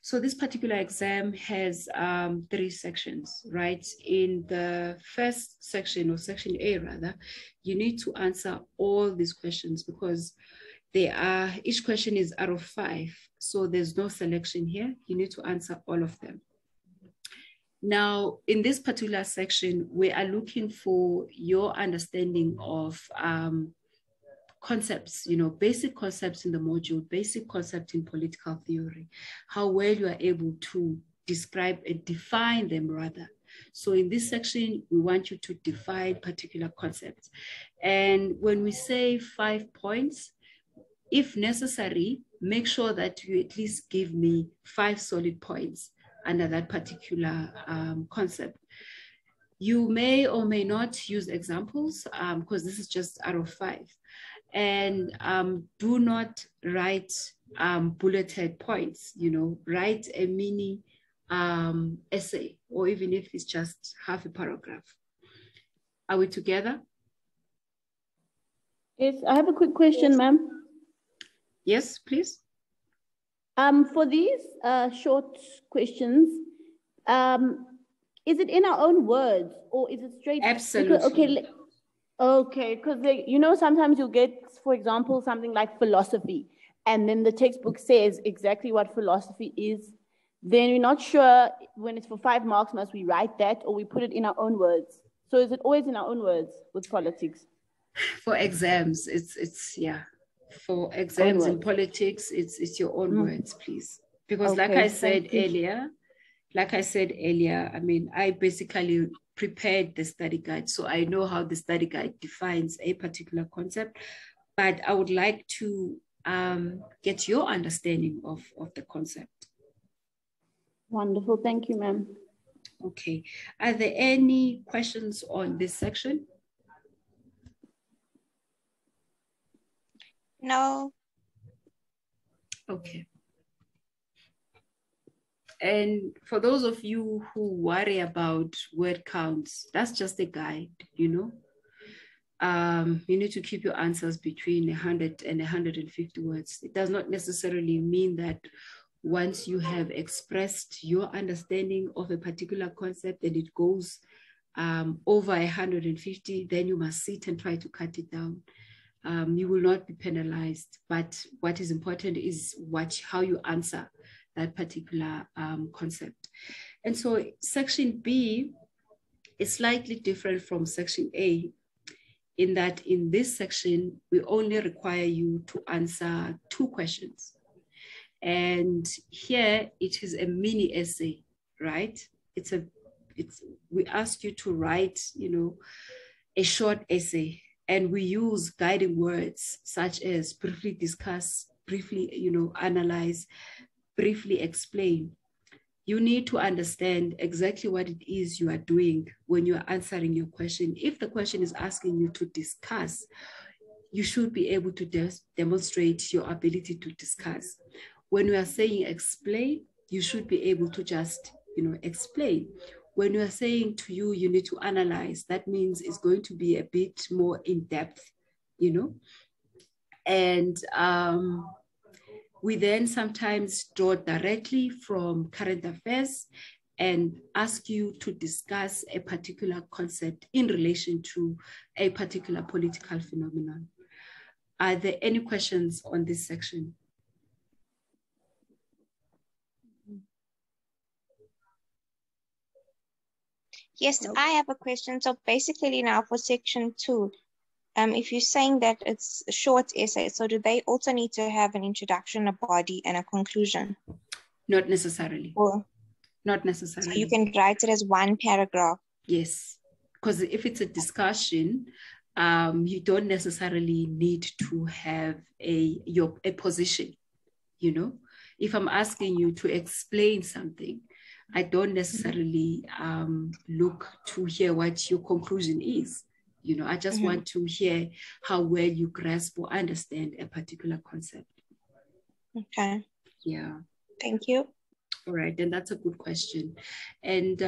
So this particular exam has 3 sections, right? In the first section, or section A rather, you need to answer all these questions because each question is out of 5. So there's no selection here. You need to answer all of them. Now, in this particular section, we are looking for your understanding of concepts, you know, basic concepts in the module, basic concepts in political theory, how well you are able to describe and define them rather. So in this section, we want you to define particular concepts. And when we say 5 points, if necessary, make sure that you at least give me 5 solid points under that particular concept. You may or may not use examples because this is just out of 5. And do not write bulleted points, you know, write a mini essay, or even if it's just half a paragraph. Are we together? Yes, I have a quick question, ma'am. Yes, please. For these short questions, is it in our own words or is it straight? Absolutely. Okay, because you know, sometimes you'll get, for example, something like philosophy, and then the textbook says exactly what philosophy is. Then we're not sure when it's for 5 marks, must we write that or we put it in our own words? So is it always in our own words with politics? For exams, it's yeah. For exams in politics, it's your own words, please. Because Okay, like I said earlier, I mean, I basically prepared the study guide. So I know how the study guide defines a particular concept, but I would like to get your understanding of the concept. Wonderful, thank you, ma'am. Okay, are there any questions on this section? No. Okay. And for those of you who worry about word counts, that's just a guide, you know. You need to keep your answers between 100 and 150 words. It does not necessarily mean that once you have expressed your understanding of a particular concept and it goes over 150, then you must sit and try to cut it down. You will not be penalized, but what is important is how you answer that particular concept. And so section B is slightly different from section A in that in this section, we only require you to answer 2 questions. And here it is a mini essay, right? We ask you to write, you know, a short essay, and we use guiding words such as briefly discuss, briefly, you know, analyze, briefly explain. You need to understand exactly what it is you are doing when you are answering your question. If the question is asking you to discuss, you should be able to demonstrate your ability to discuss. When we are saying explain, you should be able to just, you know, explain. When we are saying to you, you need to analyze, that means it's going to be a bit more in depth, you know. And we then sometimes draw directly from current affairs and ask you to discuss a particular concept in relation to a particular political phenomenon. Are there any questions on this section? Yes, nope. I have a question. So basically now for section 2, if you're saying that it's a short essay, so do they also need to have an introduction, a body, and a conclusion? Not necessarily. Or, not necessarily. So you can write it as 1 paragraph. Yes, because if it's a discussion, you don't necessarily need to have a position, you know. If I'm asking you to explain something, I don't necessarily look to hear what your conclusion is. You know, I just want to hear how well you grasp or understand a particular concept. Okay. Yeah. Thank you. All right, then that's a good question. And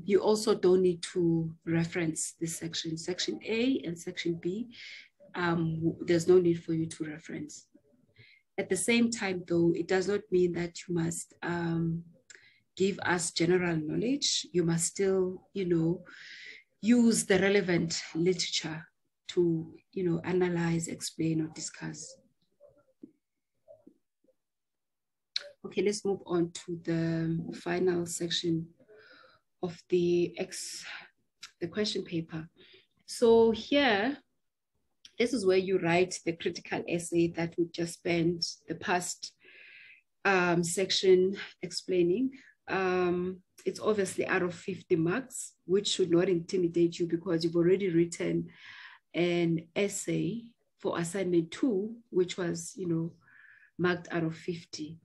you also don't need to reference this section. Section A and Section B, there's no need for you to reference. At the same time, though, it does not mean that you must give us general knowledge. You must still, you know, use the relevant literature to, you know, analyze, explain, or discuss. Okay, let's move on to the final section of the question paper. So here, this is where you write the critical essay that we just spent the past section explaining. It's obviously out of 50 marks, which should not intimidate you because you've already written an essay for assignment 2, which was, you know, marked out of 50.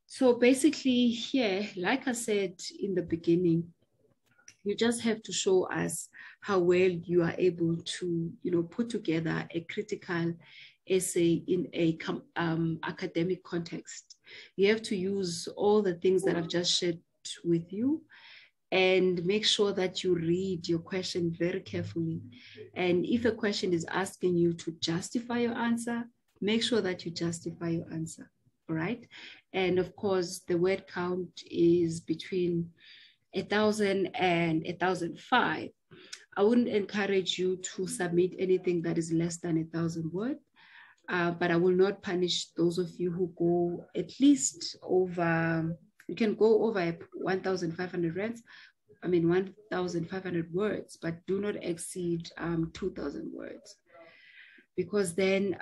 So basically here, like I said in the beginning, you just have to show us how well you are able to, you know, put together a critical essay in a academic context. You have to use all the things that I've just shared with you and make sure that you read your question very carefully. And if a question is asking you to justify your answer, make sure that you justify your answer, all right? And of course, the word count is between 1,000 and 1,005. I wouldn't encourage you to submit anything that is less than 1,000 words, but I will not punish those of you who go at least over, you can go over 1,500 rands, 1,500 words, but do not exceed 2,000 words. Because then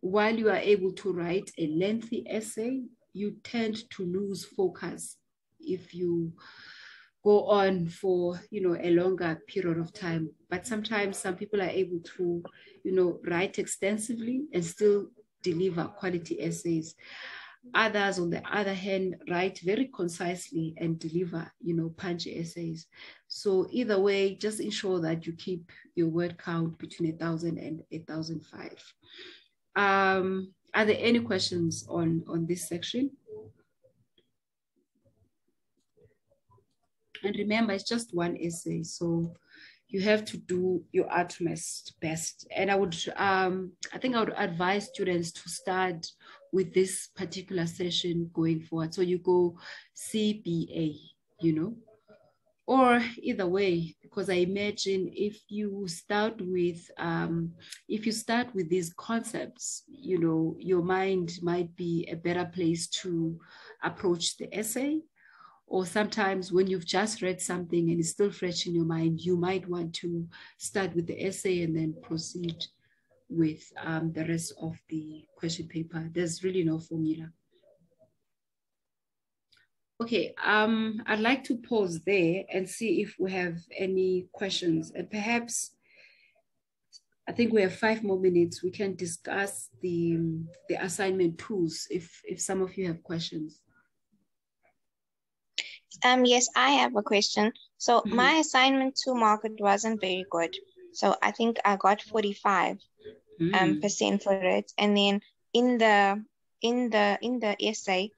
while you are able to write a lengthy essay, you tend to lose focus if you go on for, you know, a longer period of time. But sometimes some people are able to, you know, write extensively and still deliver quality essays. Others, on the other hand, write very concisely and deliver, you know, punchy essays. So either way, just ensure that you keep your word count between 1,000 and 1,005. Are there any questions on this section? And remember, it's just one essay, so you have to do your utmost best. And I would, I think I would advise students to start with this particular session going forward. So you go CBA, you know, or either way, because I imagine if you start with these concepts, you know, your mind might be a better place to approach the essay. Or sometimes when you've just read something and it's still fresh in your mind, you might want to start with the essay and then proceed with the rest of the question paper. There's really no formula. Okay, I'd like to pause there and see if we have any questions. And perhaps, I think we have 5 more minutes. We can discuss the assignment tools if some of you have questions. Yes, I have a question. So my assignment 2 market wasn't very good. So I think I got 45% for it. And then in the essay,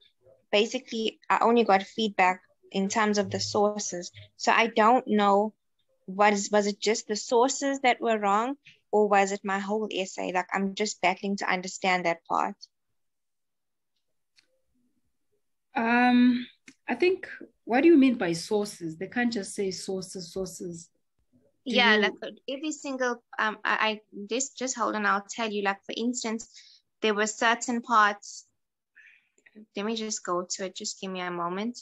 basically I only got feedback in terms of the sources. So I don't know, was it just the sources that were wrong, or was it my whole essay? Like, I'm just battling to understand that part. I think, what do you mean by sources? They can't just say sources. Yeah, like every single, I just hold on, I'll tell you, like, for instance, there were certain parts, let me just go to it, just give me a moment.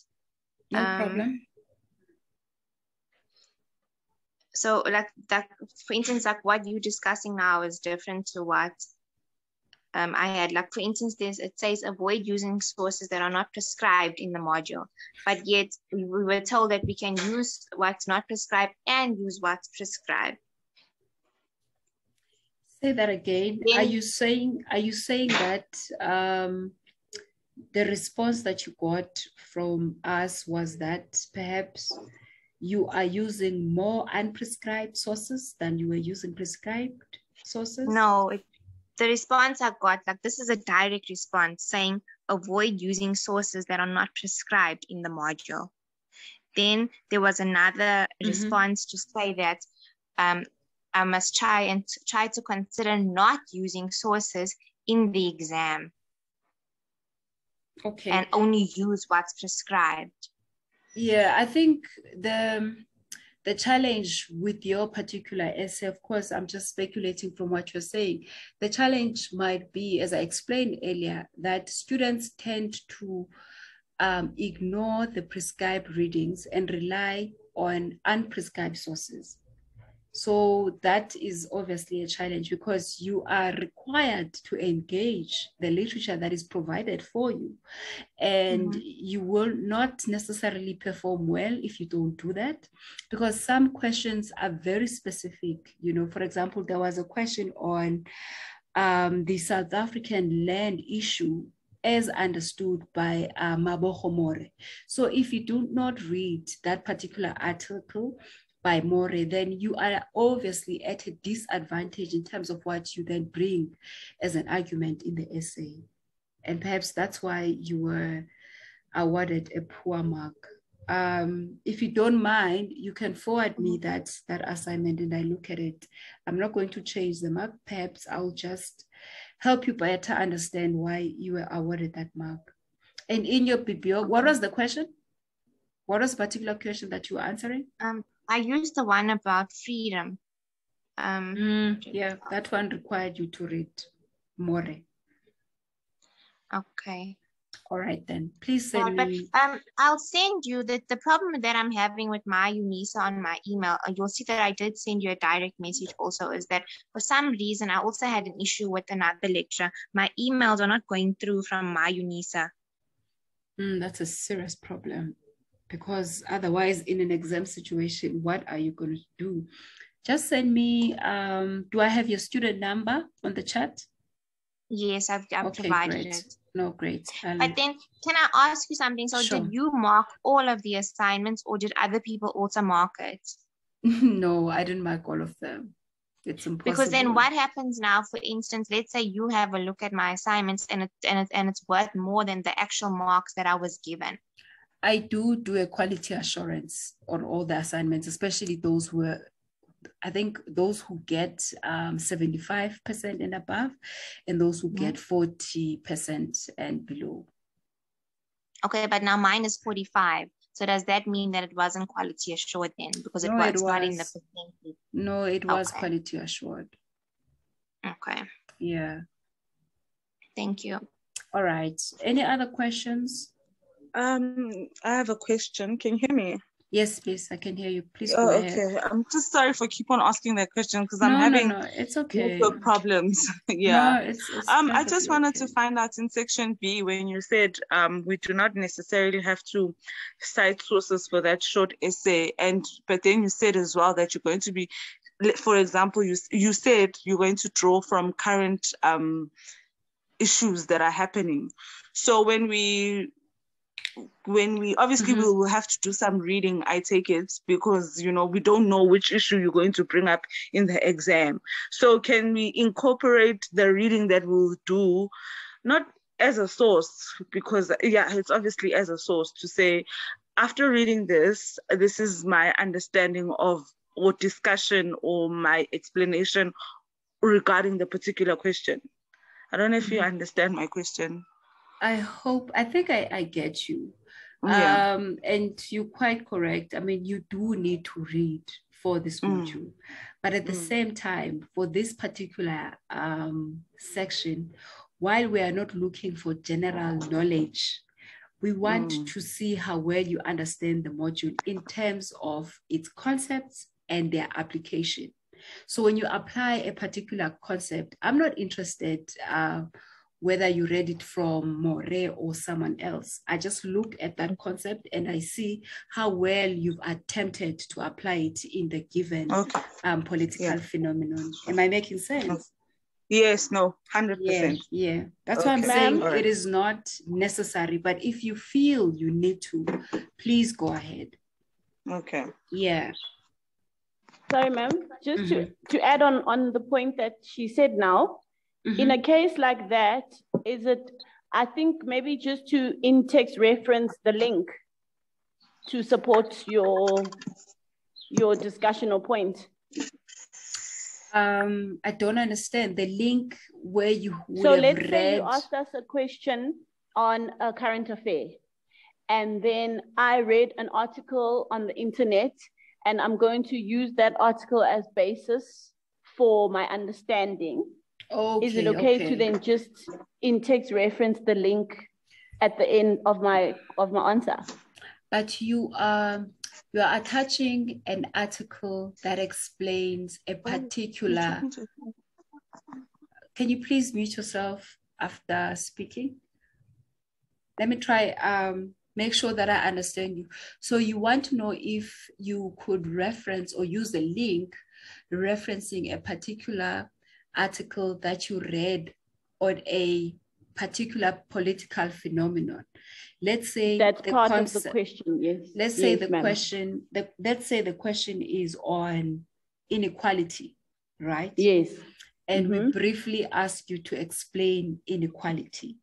No problem. So like that, for instance, like what you're discussing now is different to what I had. Like, for instance, it says avoid using sources that are not prescribed in the module, but yet we were told that we can use what's not prescribed and use what's prescribed. Say that again. Then, are you saying that the response that you got from us was that perhaps you are using more unprescribed sources than you were using prescribed sources? No, the response I got, like this is a direct response saying avoid using sources that are not prescribed in the module. Then there was another response to say that I must try to consider not using sources in the exam. Okay. And only use what's prescribed. Yeah, I think the challenge with your particular essay, of course, I'm just speculating from what you're saying. The challenge might be, as I explained earlier, that students tend to ignore the prescribed readings and rely on unprescribed sources. So that is obviously a challenge because you are required to engage the literature that is provided for you. And you will not necessarily perform well if you don't do that, because some questions are very specific. You know, for example, there was a question on the South African land issue as understood by Mabogo More. So if you do not read that particular article by More, then you are obviously at a disadvantage in terms of what you then bring as an argument in the essay. And perhaps that's why you were awarded a poor mark. If you don't mind, you can forward me that assignment and I look at it. I'm not going to change the mark. Perhaps I'll just help you better understand why you were awarded that mark. And in your BBO, what was the question? What was the particular question that you were answering? I used the one about freedom. Yeah, that one required you to read More. Okay. All right, then. Please send me. I'll send you the problem that I'm having with my UNISA on my email. You'll see that I did send you a direct message also, is that for some reason, I also had an issue with another lecture. My emails are not going through from my UNISA. That's a serious problem, because otherwise in an exam situation, what are you going to do? Just send me, do I have your student number on the chat? Yes, I've Okay, provided great. it. No, great. But then, can I ask you something? So Sure. did you mark all of the assignments or did other people also mark it? No, I didn't mark all of them. It's impossible. Because then what happens now, for instance, let's say you have a look at my assignments and it's worth more than the actual marks that I was given. I do a quality assurance on all the assignments, especially those who are, I think those who get 75% and above, and those who get 40% and below. Okay, but now mine is 45. So does that mean that it wasn't quality assured then? Because it was not in the percentage. No, it was quality assured. Okay. Yeah. Thank you. All right. Any other questions? I have a question. Can you hear me? Yes, please. I can hear you. Please go ahead. Okay. I'm just sorry for keep on asking that question because I'm having it's okay. problems. Yeah. No, it's I just wanted to find out in section B when you said we do not necessarily have to cite sources for that short essay, but then you said as well that you're going to be, for example, you said you're going to draw from current issues that are happening. So when we obviously we will have to do some reading, I take it, because we don't know which issue you're going to bring up in the exam. So can we incorporate the reading that we'll do, not as a source, because it's obviously as a source, to say, after reading this is my understanding of, or discussion, or my explanation regarding the particular question. I don't know if you understand my question. I think I get you. Yeah. And you're quite correct. I mean, you do need to read for this module, but at the same time, for this particular section, while we are not looking for general knowledge, we want to see how well you understand the module in terms of its concepts and their application. So when you apply a particular concept, I'm not interested whether you read it from More or someone else. I just look at that concept and I see how well you've attempted to apply it in the given political phenomenon. Am I making sense? Yes, no, 100%. Yeah. That's why I'm Okay. saying All right. it is not necessary, but if you feel you need to, please go ahead. Okay. Yeah. Sorry, ma'am, just to add on the point that she said now, in a case like that, is it, I think maybe just to in-text reference the link to support your discussion or point. I don't understand the link where you would So have let's read. say you asked us a question on a current affair, and then I read an article on the internet, and I'm going to use that article as basis for my understanding. Okay, is it okay to then just in text reference the link at the end of my answer? But you are attaching an article that explains a particular. Can you please mute yourself after speaking? Let me try make sure that I understand you. So you want to know if you could reference or use the link referencing a particular article that you read on a particular political phenomenon. Let's say that's part of the question. Yes. Let's say yes, the question. Let's say the question is on inequality, right? Yes. And we briefly ask you to explain inequality.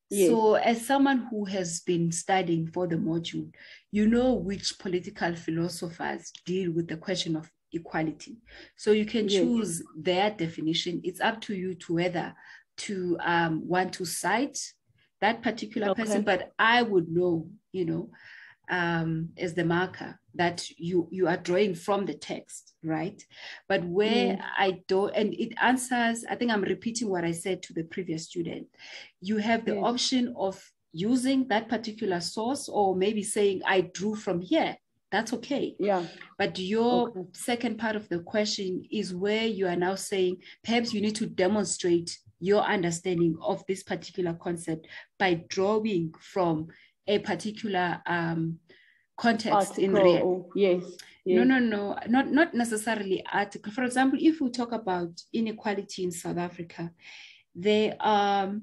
Yes. So as someone who has been studying for the module, you know which political philosophers deal with the question of equality. So you can choose their definition. It's up to you to whether to want to cite that particular person, but I would know, you know, as the marker that you are drawing from the text, right? But where I don't, and it answers, I think I'm repeating what I said to the previous student. You have the option of using that particular source, or maybe saying I drew from here. That's okay. Yeah. But your second part of the question is where you are now saying perhaps you need to demonstrate your understanding of this particular concept by drawing from a particular context article, in real. Yes. No, not necessarily article. For example, if we talk about inequality in South Africa, there are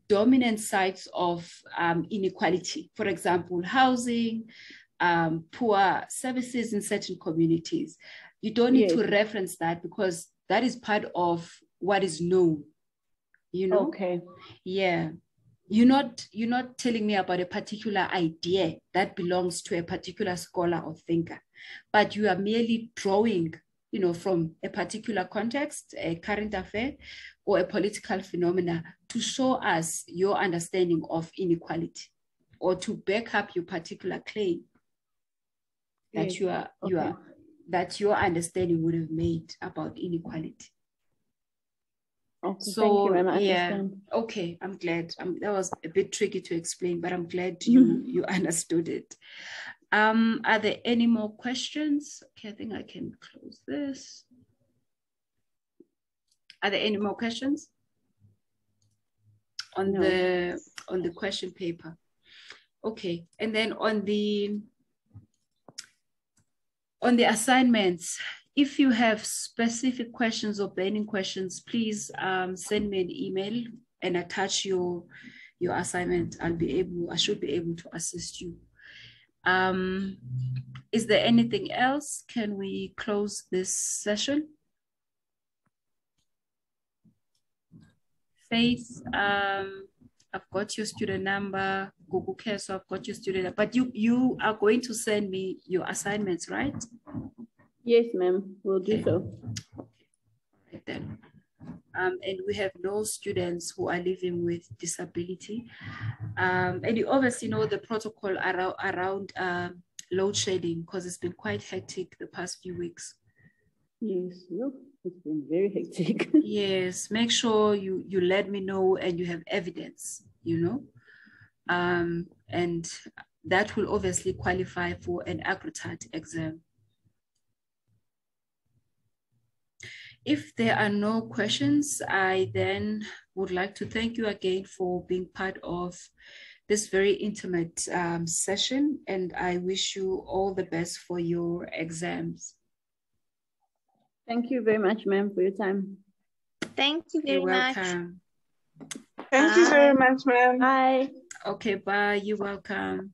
dominant sites of inequality. For example, housing, poor services in certain communities. You don't need to reference that because that is part of what is known, you know? Okay. Yeah. You're not telling me about a particular idea that belongs to a particular scholar or thinker, but you are merely drawing, you know, from a particular context, a current affair, or a political phenomena to show us your understanding of inequality, or to back up your particular claim that that your understanding would have made about inequality. Okay, so, thank you, ma'am. I understand. Okay, I'm glad. That was a bit tricky to explain, but I'm glad you understood it. Are there any more questions? Okay, I think I can close this. Are there any more questions on the question paper? Okay, and then on the assignments, if you have specific questions or burning questions, please send me an email and attach your assignment. I should be able to assist you. Is there anything else? Can we close this session? Faith, I've got your student number, Google Care, so I've got your student, but you are going to send me your assignments, right? Yes, ma'am, we'll do so. Right then. And we have no students who are living with disability. And you obviously know the protocol around load shedding, because it's been quite hectic the past few weeks. Yes, it's been very hectic. Yes, make sure you let me know and you have evidence, you know, and that will obviously qualify for an accredited exam. If there are no questions, I then would like to thank you again for being part of this very intimate session, and I wish you all the best for your exams. Thank you very much, ma'am, for your time. Thank you You're very much. welcome. Thank you very much, ma'am. Bye. Okay, bye. You're welcome.